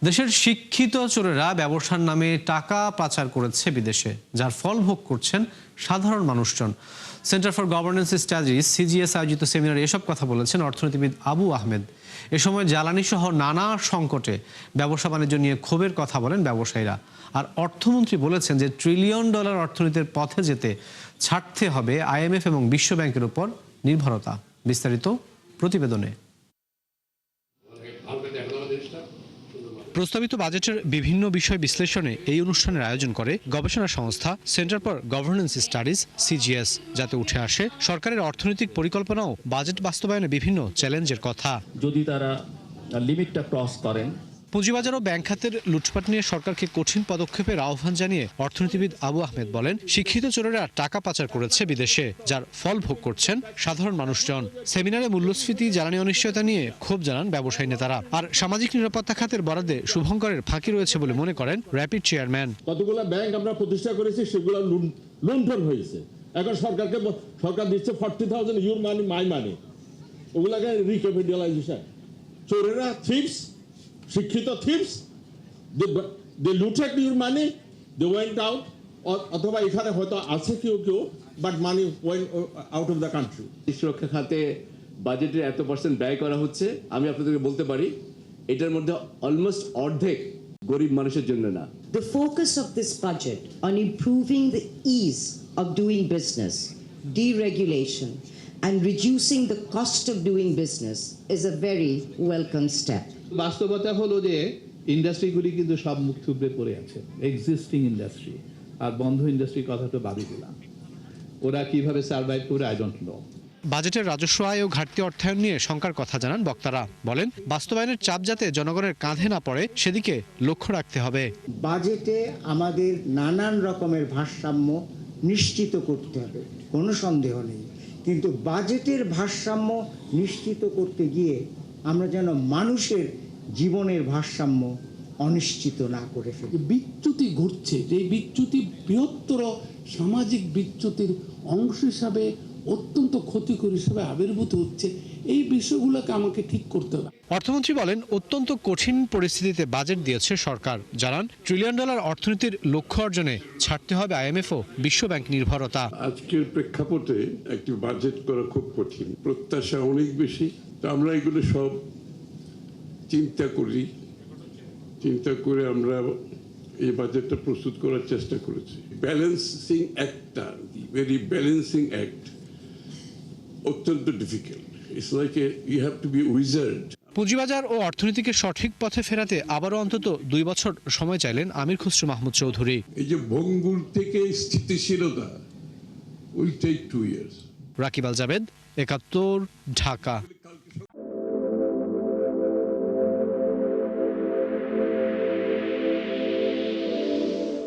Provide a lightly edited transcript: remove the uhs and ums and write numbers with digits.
দেশের শিক্ষিত চোরেরা ব্যবসার নামে টাকা পাচার করেছে বিদেশে, যার ফল ভোগ করছেন সাধারণ মানুষজন। Centre for governance studies CGS আয়োজিত সেমিনারে এসব কথা বলেছেন অর্থনীতিবিদ আবু আহমেদ। এ সময় জ্বালানি সহ নানা সংকটে ব্যবসা বাণিজ্য নিয়ে ক্ষোভের কথা বলেন ব্যবসায়ীরা। আর অর্থমন্ত্রী বলেছেন যে $1 ট্রিলিয়ন অর্থনীতির পথে যেতে ছাড়তে হবে IMF এবং বিশ্ব ব্যাংকের উপর নির্ভরতা। বিস্তারিত প্রতিবেদনে। প্রস্তাবিত বাজেটের বিভিন্ন বিষয় বিশ্লেষণে এই অনুষ্ঠানের আয়োজন করে গবেষণা সংস্থা centre for governance studies CGS, যাতে উঠে আসে সরকারের অর্থনৈতিক পরিকল্পনা ও বাজেট বাস্তবায়নে বিভিন্ন চ্যালেঞ্জের কথা। যদি তারা লিমিটটা ক্রস করেন, পুঁজিবাজার ও ব্যাংক খাতের লুটপাট নিয়ে সরকারকে কঠিন পদক্ষেপের আহ্বান জানিয়ে অর্থনীতিবিদ আবু আহমেদ বলেন, শিক্ষিত চোরেরা টাকা পাচার করেছে বিদেশে, যার ফল ভোগ করছেন সাধারণ মানুষজন। সেমিনারে মূল্যস্ফীতি, জ্বালানি অনিশ্চয়তা নিয়ে ক্ষোভ জানান ব্যবসায়ী নেতারা। আর সামাজিক নিরাপত্তা খাতের বরাদ্দে শুভঙ্করের ফাঁকি রয়েছে বলে মনে করেন র্যাপিড চেয়ারম্যান। কতগুলো ব্যাংক আমরা প্রতিষ্ঠা করেছি, সেগুলো লুণ্ঠন হয়েছে। এখন সরকার দিচ্ছে 40,000 ইউর মানি মাই মানি, ওগুলাকে রিক্যাপিটালাইজেশন। চোরেরা থিপস, শিক্ষিত thieves, they looted your money, they went out, অথবা এখানে হয়তো আছে কেউ but money went out of the country. সুরক্ষা খাতে বাজেটের এত % ব্যয় করা হচ্ছে, আমি আপনাদেরকে বলতে পারি এটার মধ্যে অলমোস্ট অর্ধেক গরিব মানুষের জন্য না। The focus of this budget on improving the ease of doing business, deregulation, and reducing the cost of doing business is a very welcome step. বাস্তবতা হলো যে ইন্ডাস্ট্রিগুলি কিন্তু সব মুখ থুবড়ে পড়ে আছে, এক্সিস্টিং ইন্ডাস্ট্রি। আর বন্ধ ইন্ডাস্ট্রির কথা তো বাদই দিলাম, ওরা কিভাবে সার্ভাইভ করে আই ডোন্ট নো। বাজেটের রাজস্ব আয় ও ঘাটতি অর্থায়ন নিয়ে শঙ্কার কথা জানান বক্তারা। বলেন, বাস্তবায়নের চাপ যাতে জনগণের কাঁধে না পড়ে সেদিকে লক্ষ্য রাখতে হবে। বাজেটে আমাদের নানান রকমের ভারসাম্য নিশ্চিত করতে হবে, কোনো সন্দেহ নেই, কিন্তু বাজেটের ভারসাম্য নিশ্চিত করতে গিয়ে আমরা যেন মানুষের জীবনের ভারসাম্য অনিশ্চিত না করে ফেলি। বিচ্যুতি ঘটছে, যে বিচ্যুতি বৃহত্তর সামাজিক বিচ্যুতির অংশ হিসাবে অত্যন্ত ক্ষতিকর হিসাবে আবির্ভূত হচ্ছে। এই বিষয়গুলোকে আমাকে ঠিক করতে হবে। অর্থমন্ত্রী বলেন, অত্যন্ত কঠিন পরিস্থিতিতে বাজেট দিয়েছে সরকার। জানান, $1 ট্রিলিয়ন অর্থনীতির লক্ষ্য অর্জনে ছাড়তে হবে IMF ও বিশ্ব ব্যাংক নির্ভরতা। আজকের প্রেক্ষাপটে একটি বাজেট করা খুব কঠিন, প্রত্যাশা অনেক বেশি। তো আমরা এগুলো সব চিন্তা করে আমরা এই বাজেটটা প্রস্তুত করার চেষ্টা করেছি। ব্যালেন্সিং অ্যাক্টটা, ভেরি ব্যালেন্সিং অ্যাক্ট, অত্যন্ত difficult. It's like you have to be wizard. পুঁজিবাজার ও অর্থনীতিকে সঠিক পথে ফেরাতে আবারও অন্তত 2 বছর সময় চাইলেন আমির খসরু মাহমুদ চৌধুরী। এই যে ভঙ্গুর থেকে স্থিতিশীলতা, will take 2 years. Rakib Al Jabed, 71, Dhaka.